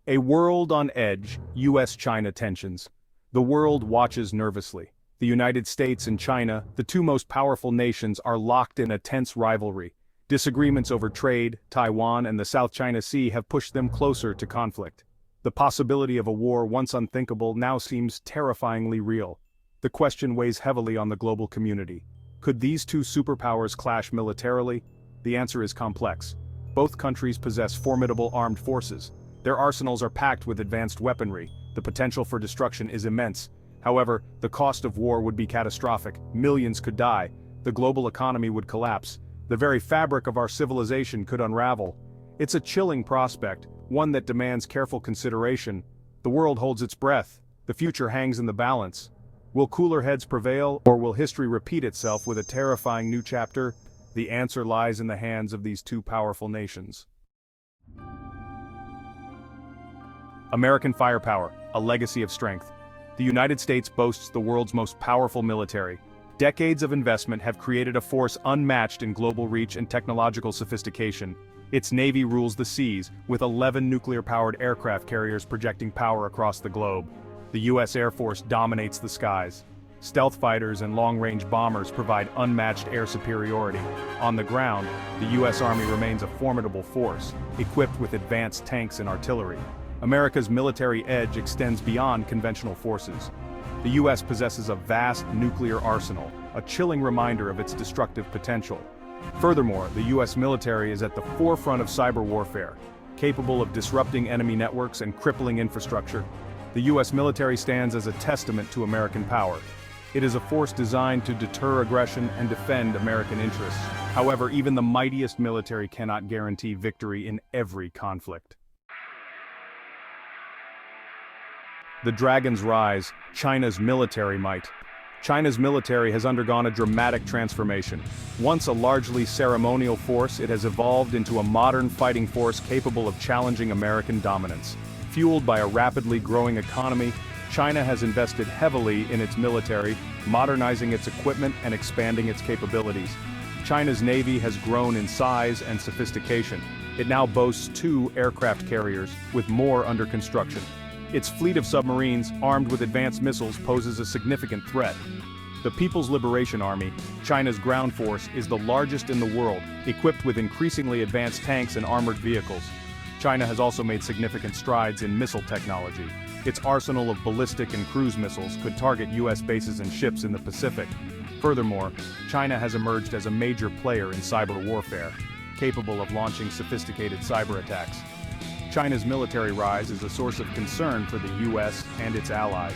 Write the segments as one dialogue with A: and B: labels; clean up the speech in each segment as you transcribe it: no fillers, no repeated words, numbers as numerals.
A: A world on edge, US-China tensions. The world watches nervously. The United States and China, the two most powerful nations, are locked in a tense rivalry. Disagreements over trade, Taiwan, and the South China Sea have pushed them closer to conflict. The possibility of a war once unthinkable now seems terrifyingly real. The question weighs heavily on the global community. Could these two superpowers clash militarily? The answer is complex. Both countries possess formidable armed forces. Their arsenals are packed with advanced weaponry. The potential for destruction is immense. However, the cost of war would be catastrophic. Millions could die. The global economy would collapse. The very fabric of our civilization could unravel. It's a chilling prospect, one that demands careful consideration. The world holds its breath. The future hangs in the balance. Will cooler heads prevail, or will history repeat itself with a terrifying new chapter? The answer lies in the hands of these two powerful nations. American firepower, a legacy of strength. The United States boasts the world's most powerful military. Decades of investment have created a force unmatched in global reach and technological sophistication. Its Navy rules the seas, with 11 nuclear-powered aircraft carriers projecting power across the globe. The U.S. Air Force dominates the skies. Stealth fighters and long-range bombers provide unmatched air superiority. On the ground, the U.S. Army remains a formidable force, equipped with advanced tanks and artillery. America's military edge extends beyond conventional forces. The U.S. possesses a vast nuclear arsenal, a chilling reminder of its destructive potential. Furthermore, the U.S. military is at the forefront of cyber warfare, capable of disrupting enemy networks and crippling infrastructure. The U.S. military stands as a testament to American power. It is a force designed to deter aggression and defend American interests. However, even the mightiest military cannot guarantee victory in every conflict. The Dragon's Rise, China's military might. China's military has undergone a dramatic transformation. Once a largely ceremonial force, it has evolved into a modern fighting force capable of challenging American dominance. Fueled by a rapidly growing economy, China has invested heavily in its military, modernizing its equipment and expanding its capabilities. China's Navy has grown in size and sophistication. It now boasts 2 aircraft carriers, with more under construction. Its fleet of submarines, armed with advanced missiles, poses a significant threat. The People's Liberation Army, China's ground force, is the largest in the world, equipped with increasingly advanced tanks and armored vehicles. China has also made significant strides in missile technology. Its arsenal of ballistic and cruise missiles could target U.S. bases and ships in the Pacific. Furthermore, China has emerged as a major player in cyber warfare, capable of launching sophisticated cyber attacks. China's military rise is a source of concern for the U.S. and its allies.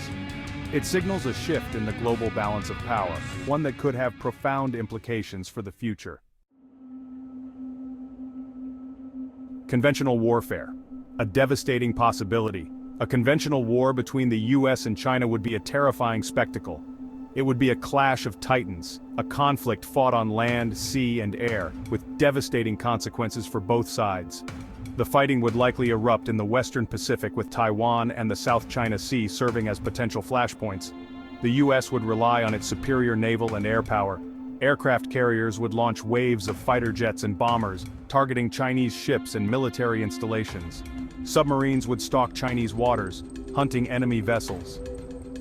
A: It signals a shift in the global balance of power, one that could have profound implications for the future. Conventional warfare. A devastating possibility. A conventional war between the U.S. and China would be a terrifying spectacle. It would be a clash of titans, a conflict fought on land, sea, and air, with devastating consequences for both sides. The fighting would likely erupt in the Western Pacific, with Taiwan and the South China Sea serving as potential flashpoints. The U.S. would rely on its superior naval and air power. Aircraft carriers would launch waves of fighter jets and bombers, targeting Chinese ships and military installations. Submarines would stalk Chinese waters, hunting enemy vessels.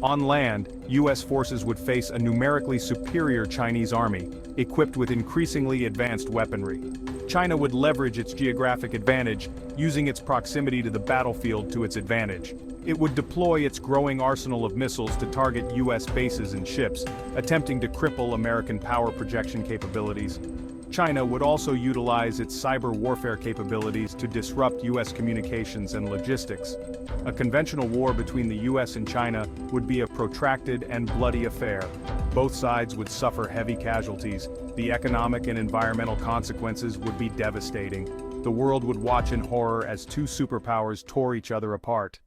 A: On land, U.S. forces would face a numerically superior Chinese army, equipped with increasingly advanced weaponry. China would leverage its geographic advantage, using its proximity to the battlefield to its advantage. It would deploy its growing arsenal of missiles to target U.S. bases and ships, attempting to cripple American power projection capabilities. China would also utilize its cyber warfare capabilities to disrupt U.S. communications and logistics. A conventional war between the U.S. and China would be a protracted and bloody affair. Both sides would suffer heavy casualties. The economic and environmental consequences would be devastating. The world would watch in horror as two superpowers tore each other apart.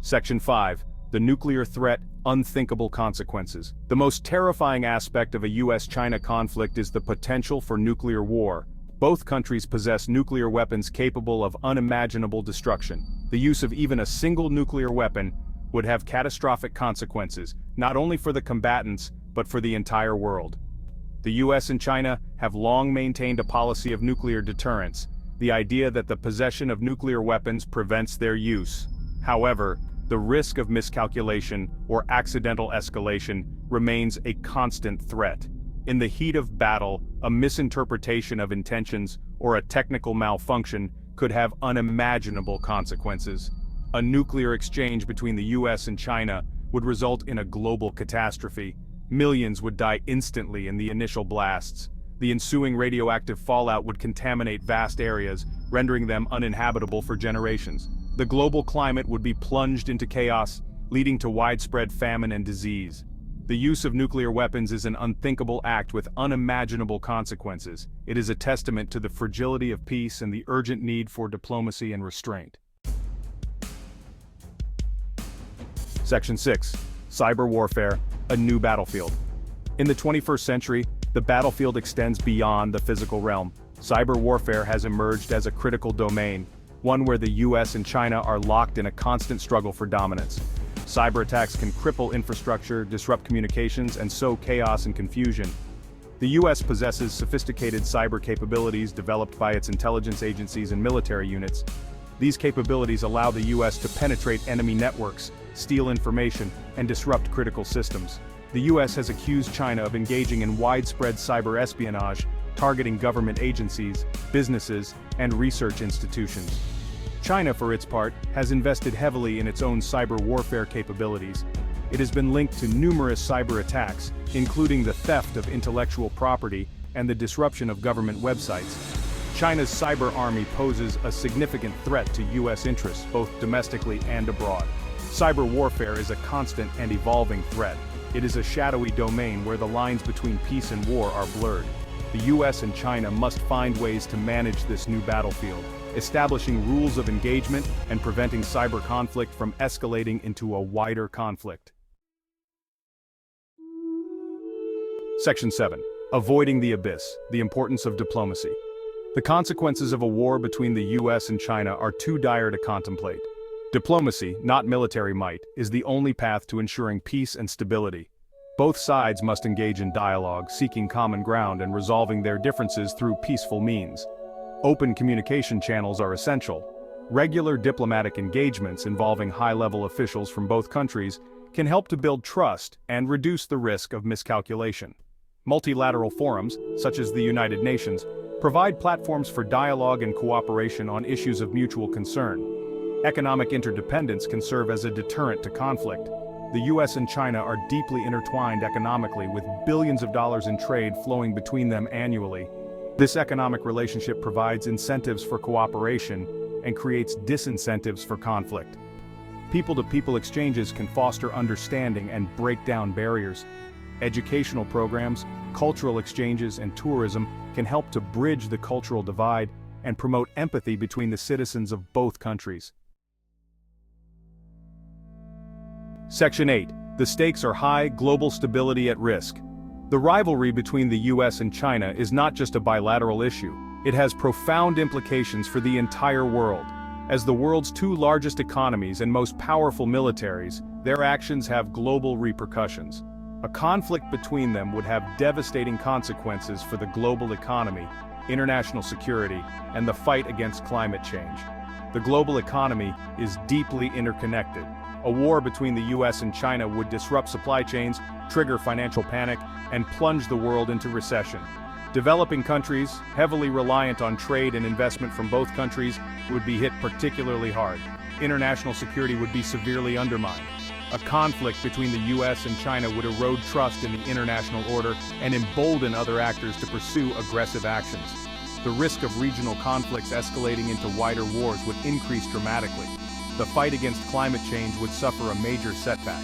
A: Section 5. The nuclear threat, unthinkable consequences. The most terrifying aspect of a US-China conflict is the potential for nuclear war. Both countries possess nuclear weapons capable of unimaginable destruction. The use of even a single nuclear weapon would have catastrophic consequences, not only for the combatants, but for the entire world. The US and China have long maintained a policy of nuclear deterrence. the idea that the possession of nuclear weapons prevents their use. However, the risk of miscalculation or accidental escalation remains a constant threat. In the heat of battle, a misinterpretation of intentions or a technical malfunction could have unimaginable consequences. A nuclear exchange between the US and China would result in a global catastrophe. Millions would die instantly in the initial blasts. The ensuing radioactive fallout would contaminate vast areas, rendering them uninhabitable for generations. The global climate would be plunged into chaos, leading to widespread famine and disease. The use of nuclear weapons is an unthinkable act with unimaginable consequences. It is a testament to the fragility of peace and the urgent need for diplomacy and restraint. Section 6. Cyber warfare, a new battlefield. In the 21st century, the battlefield extends beyond the physical realm. Cyber warfare has emerged as a critical domain, one where the US and China are locked in a constant struggle for dominance. Cyber attacks can cripple infrastructure, disrupt communications, and sow chaos and confusion. The US possesses sophisticated cyber capabilities developed by its intelligence agencies and military units. These capabilities allow the US to penetrate enemy networks, steal information, and disrupt critical systems. The US has accused China of engaging in widespread cyber espionage, targeting government agencies, businesses, and research institutions. China, for its part, has invested heavily in its own cyber warfare capabilities. It has been linked to numerous cyber attacks, including the theft of intellectual property and the disruption of government websites. China's cyber army poses a significant threat to US interests, both domestically and abroad. Cyber warfare is a constant and evolving threat. It is a shadowy domain where the lines between peace and war are blurred. The US and China must find ways to manage this new battlefield, establishing rules of engagement and preventing cyber conflict from escalating into a wider conflict. Section 7. Avoiding the abyss, the importance of diplomacy. The consequences of a war between the US and China are too dire to contemplate. Diplomacy, not military might, is the only path to ensuring peace and stability. Both sides must engage in dialogue, seeking common ground and resolving their differences through peaceful means. Open communication channels are essential. Regular diplomatic engagements involving high-level officials from both countries can help to build trust and reduce the risk of miscalculation. Multilateral forums, such as the United Nations, provide platforms for dialogue and cooperation on issues of mutual concern. Economic interdependence can serve as a deterrent to conflict. The US and China are deeply intertwined economically, with billions of dollars in trade flowing between them annually. This economic relationship provides incentives for cooperation and creates disincentives for conflict. People-to-people exchanges can foster understanding and break down barriers. Educational programs, cultural exchanges, and tourism can help to bridge the cultural divide and promote empathy between the citizens of both countries. Section 8. The stakes are high, global stability at risk. The rivalry between the US and China is not just a bilateral issue. It has profound implications for the entire world. As the world's two largest economies and most powerful militaries, their actions have global repercussions. A conflict between them would have devastating consequences for the global economy, international security, and the fight against climate change. The global economy is deeply interconnected. A war between the US and China would disrupt supply chains, trigger financial panic, and plunge the world into recession. Developing countries, heavily reliant on trade and investment from both countries, would be hit particularly hard. International security would be severely undermined. A conflict between the US and China would erode trust in the international order and embolden other actors to pursue aggressive actions. The risk of regional conflicts escalating into wider wars would increase dramatically. The fight against climate change would suffer a major setback.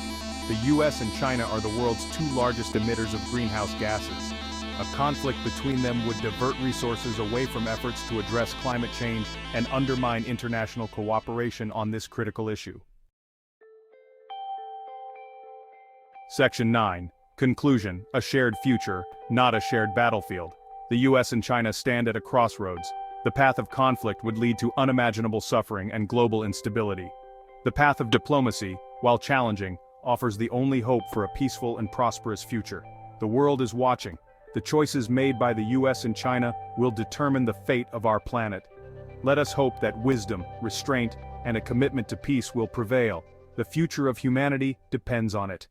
A: The US and China are the world's two largest emitters of greenhouse gases. A conflict between them would divert resources away from efforts to address climate change and undermine international cooperation on this critical issue. Section 9. Conclusion: a shared future, not a shared battlefield. The US and China stand at a crossroads. The path of conflict would lead to unimaginable suffering and global instability. The path of diplomacy, while challenging, offers the only hope for a peaceful and prosperous future. The world is watching. The choices made by the US and China will determine the fate of our planet. Let us hope that wisdom, restraint, and a commitment to peace will prevail. The future of humanity depends on it.